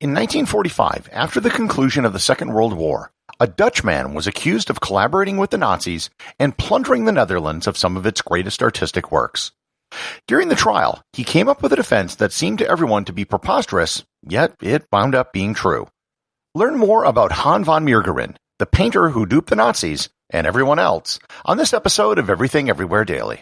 In 1945, after the conclusion of the Second World War, a Dutchman was accused of collaborating with the Nazis and plundering the Netherlands of some of its greatest artistic works. During the trial, he came up with a defense that seemed to everyone to be preposterous, yet it wound up being true. Learn more about Han van Meegeren, the painter who duped the Nazis, and everyone else, on this episode of Everything Everywhere Daily.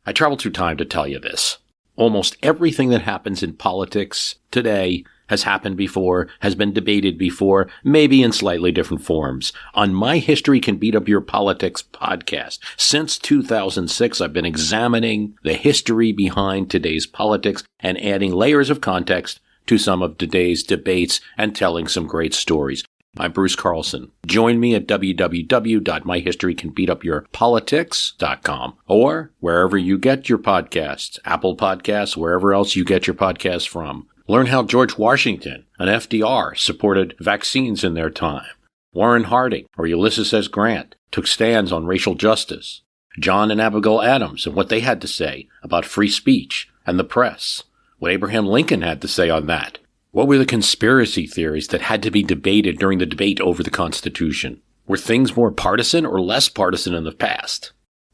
I traveled through time to tell you this. Almost everything that happens in politics today has happened before, has been debated before, maybe in slightly different forms. On My History Can Beat Up Your Politics podcast, since 2006, I've been examining the history behind today's politics and adding layers of context to some of today's debates and telling some great stories. I'm Bruce Carlson. Join me at www.myhistorycanbeatupyourpolitics.com or wherever you get your podcasts, Apple Podcasts, wherever else you get your podcasts from. Learn how George Washington and FDR supported vaccines in their time. Warren Harding or Ulysses S. Grant took stands on racial justice. John and Abigail Adams and what they had to say about free speech and the press. What Abraham Lincoln had to say on that. What were the conspiracy theories that had to be debated during the debate over the Constitution? Were things more partisan or less partisan in the past?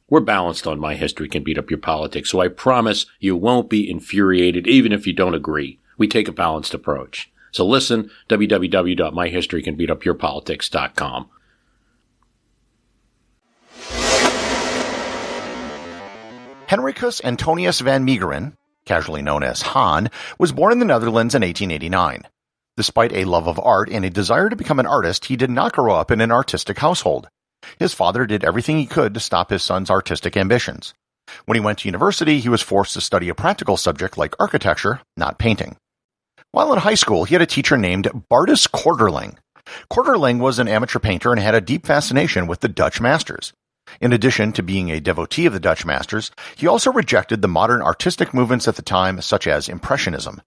We're balanced on My History Can Beat Up Your Politics, so I promise you won't be infuriated even if you don't agree. We take a balanced approach. So listen, www.myhistorycanbeatupyourpolitics.com. Henricus Antonius van Meegeren, casually known as Han, was born in the Netherlands in 1889. Despite a love of art and a desire to become an artist, he did not grow up in an artistic household. His father did everything he could to stop his son's artistic ambitions. When he went to university, he was forced to study a practical subject like architecture, not painting. While in high school, he had a teacher named Bartus Korterling. Korterling was an amateur painter and had a deep fascination with the Dutch masters. In addition to being a devotee of the Dutch masters, he also rejected the modern artistic movements at the time, such as Impressionism.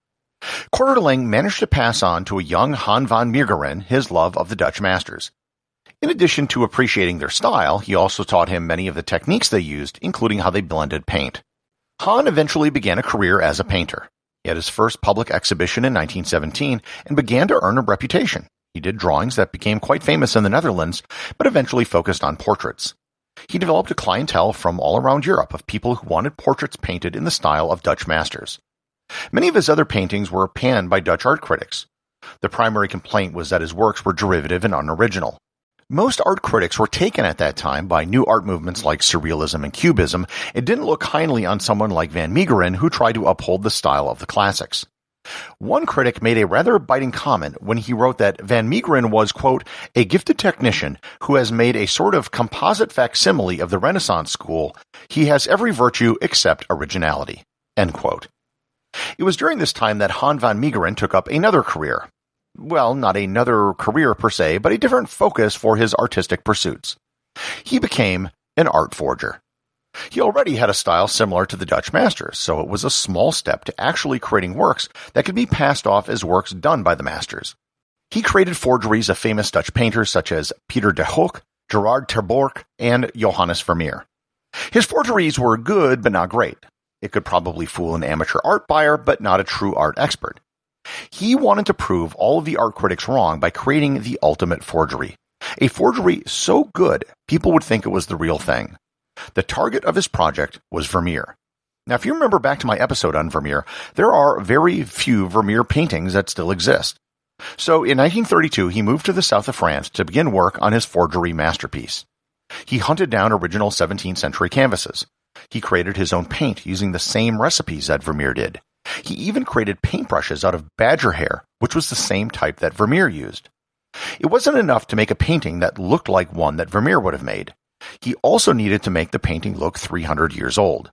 Korterling managed to pass on to a young Han van Meegeren his love of the Dutch masters. In addition to appreciating their style, he also taught him many of the techniques they used, including how they blended paint. Han eventually began a career as a painter. He had his first public exhibition in 1917 and began to earn a reputation. He did drawings that became quite famous in the Netherlands, but eventually focused on portraits. He developed a clientele from all around Europe of people who wanted portraits painted in the style of Dutch masters. Many of his other paintings were panned by Dutch art critics. The primary complaint was that his works were derivative and unoriginal. Most art critics were taken at that time by new art movements like Surrealism and Cubism and didn't look kindly on someone like Van Meegeren who tried to uphold the style of the classics. One critic made a rather biting comment when he wrote that Van Meegeren was, quote, a gifted technician who has made a sort of composite facsimile of the Renaissance school. He has every virtue except originality, end quote. It was during this time that Han van Meegeren took up another career. Well, not another career per se, but a different focus for his artistic pursuits. He became an art forger. He already had a style similar to the Dutch masters, so it was a small step to actually creating works that could be passed off as works done by the masters. He created forgeries of famous Dutch painters such as Pieter de Hoek, Gerard ter Borch, and Johannes Vermeer. His forgeries were good but not great. It could probably fool an amateur art buyer but not a true art expert. He wanted to prove all of the art critics wrong by creating the ultimate forgery. A forgery so good people would think it was the real thing. The target of his project was Vermeer. Now, if you remember back to my episode on Vermeer, there are very few Vermeer paintings that still exist. So in 1932, he moved to the south of France to begin work on his forgery masterpiece. He hunted down original 17th century canvases. He created his own paint using the same recipes that Vermeer did. He even created paintbrushes out of badger hair, which was the same type that Vermeer used. It wasn't enough to make a painting that looked like one that Vermeer would have made. He also needed to make the painting look 300 years old.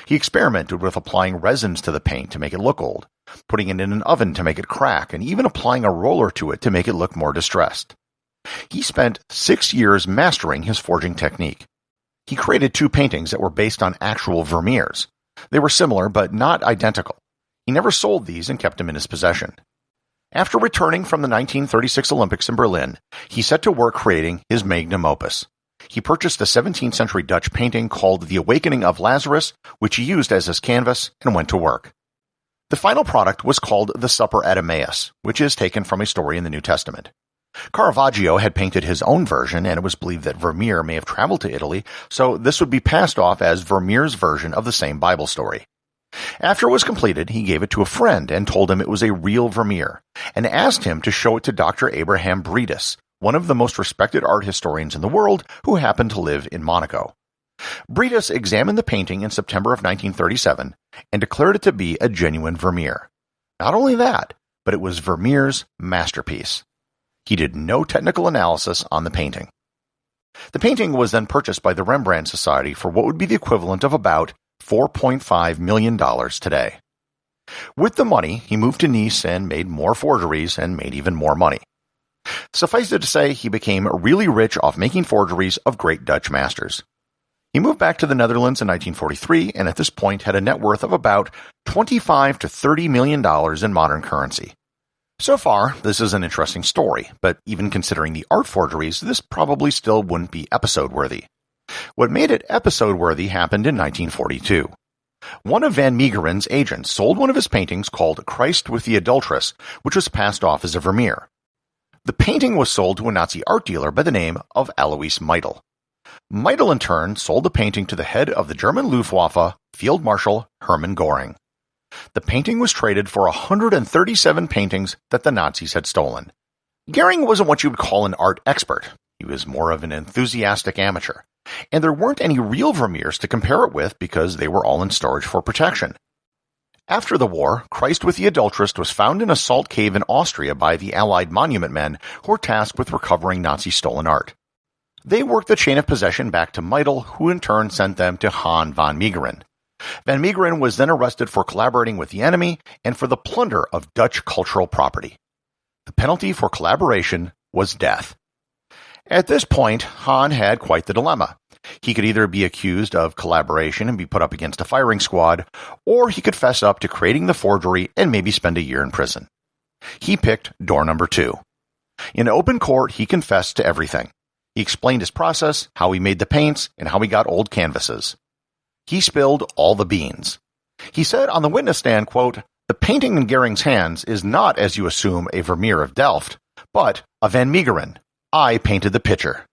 He experimented with applying resins to the paint to make it look old, putting it in an oven to make it crack, and even applying a roller to it to make it look more distressed. He spent 6 years mastering his forging technique. He created 2 paintings that were based on actual Vermeers. They were similar but not identical. He never sold these and kept them in his possession. After returning from the 1936 Olympics in Berlin, he set to work creating his magnum opus. He purchased a 17th century Dutch painting called The Awakening of Lazarus, which he used as his canvas, and went to work. The final product was called The Supper at Emmaus, which is taken from a story in the New Testament. Caravaggio had painted his own version, and it was believed that Vermeer may have traveled to Italy, so this would be passed off as Vermeer's version of the same Bible story. After it was completed, he gave it to a friend and told him it was a real Vermeer, and asked him to show it to Dr. Abraham Bredas, one of the most respected art historians in the world who happened to live in Monaco. Bredas examined the painting in September of 1937 and declared it to be a genuine Vermeer. Not only that, but it was Vermeer's masterpiece. He did no technical analysis on the painting. The painting was then purchased by the Rembrandt Society for what would be the equivalent of about $4.5 million today. With the money, he moved to Nice and made more forgeries and made even more money. Suffice it to say, he became really rich off making forgeries of great Dutch masters. He moved back to the Netherlands in 1943 and at this point had a net worth of about $25 to $30 million in modern currency. So far, this is an interesting story, but even considering the art forgeries, this probably still wouldn't be episode-worthy. What made it episode-worthy happened in 1942. One of Van Meegeren's agents sold one of his paintings called Christ with the Adulteress, which was passed off as a Vermeer. The painting was sold to a Nazi art dealer by the name of Alois Meitel. Meitel, in turn, sold the painting to the head of the German Luftwaffe, Field Marshal Hermann Göring. The painting was traded for 137 paintings that the Nazis had stolen. Göring wasn't what you would call an art expert. He was more of an enthusiastic amateur. And there weren't any real Vermeers to compare it with because they were all in storage for protection. After the war, Christ with the Adulteress was found in a salt cave in Austria by the Allied monument men who were tasked with recovering Nazi stolen art. They worked the chain of possession back to Meitel, who in turn sent them to Han van Meegeren. Van Meegeren was then arrested for collaborating with the enemy and for the plunder of Dutch cultural property. The penalty for collaboration was death. At this point, Han had quite the dilemma. He could either be accused of collaboration and be put up against a firing squad, or he could fess up to creating the forgery and maybe spend a year in prison. He picked door number 2. In open court, he confessed to everything. He explained his process, how he made the paints, and how he got old canvases. He spilled all the beans. He said on the witness stand, quote, "The painting in Göring's hands is not, as you assume, a Vermeer of Delft, but a Van Meegeren. I painted the picture."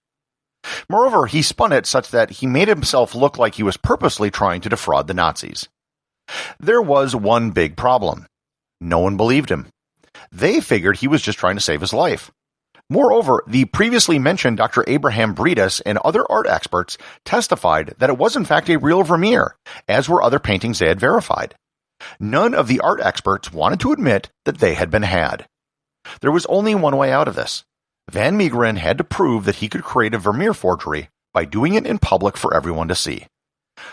Moreover, he spun it such that he made himself look like he was purposely trying to defraud the Nazis. There was one big problem. No one believed him. They figured he was just trying to save his life. Moreover, the previously mentioned Dr. Abraham Bredas and other art experts testified that it was in fact a real Vermeer, as were other paintings they had verified. None of the art experts wanted to admit that they had been had. There was only one way out of this. Van Meegeren had to prove that he could create a Vermeer forgery by doing it in public for everyone to see.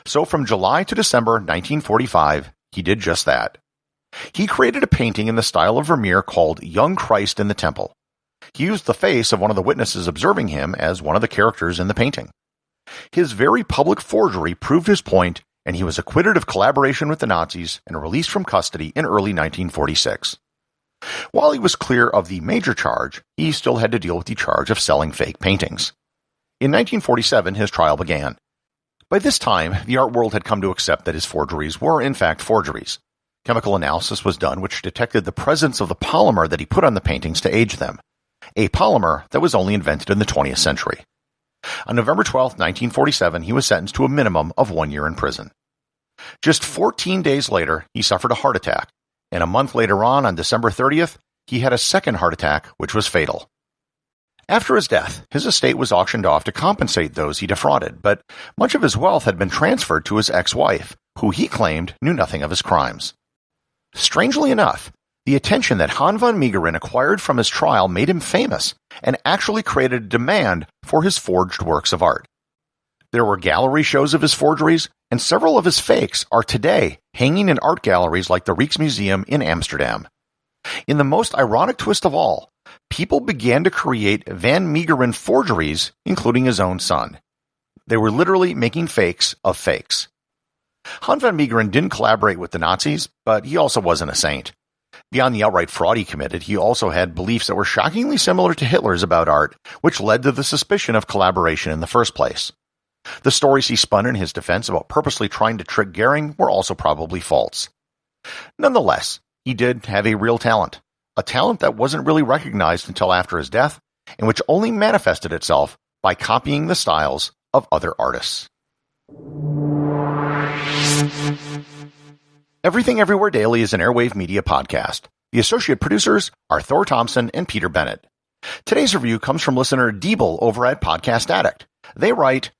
So from July to December 1945, he did just that. He created a painting in the style of Vermeer called Young Christ in the Temple. He used the face of one of the witnesses observing him as one of the characters in the painting. His very public forgery proved his point, and he was acquitted of collaboration with the Nazis and released from custody in early 1946. While he was clear of the major charge, he still had to deal with the charge of selling fake paintings. In 1947, his trial began. By this time, the art world had come to accept that his forgeries were in fact forgeries. Chemical analysis was done which detected the presence of the polymer that he put on the paintings to age them, a polymer that was only invented in the 20th century. On November 12, 1947, he was sentenced to a minimum of 1 year in prison. Just 14 days later, he suffered a heart attack, and a month later on December 30th, he had a second heart attack, which was fatal. After his death, his estate was auctioned off to compensate those he defrauded, but much of his wealth had been transferred to his ex-wife, who he claimed knew nothing of his crimes. Strangely enough, the attention that Han van Meegeren acquired from his trial made him famous and actually created a demand for his forged works of art. There were gallery shows of his forgeries, and several of his fakes are today hanging in art galleries like the Rijksmuseum in Amsterdam. In the most ironic twist of all, people began to create Van Meegeren forgeries, including his own son. They were literally making fakes of fakes. Han van Meegeren didn't collaborate with the Nazis, but he also wasn't a saint. Beyond the outright fraud he committed, he also had beliefs that were shockingly similar to Hitler's about art, which led to the suspicion of collaboration in the first place. The stories he spun in his defense about purposely trying to trick Goering were also probably false. Nonetheless, he did have a real talent, a talent that wasn't really recognized until after his death, and which only manifested itself by copying the styles of other artists. Everything Everywhere Daily is an Airwave Media podcast. The associate producers are Thor, Thomsen, and Peter Bennett. Today's review comes from listener Deeble over at Podcast Addict. They write,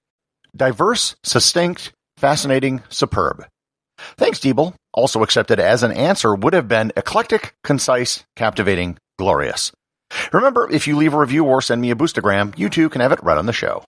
diverse, succinct, fascinating, superb. Thanks, Deeble. Also accepted as an answer would have been eclectic, concise, captivating, glorious. Remember, if you leave a review or send me a boostagram, you too can have it read on the show.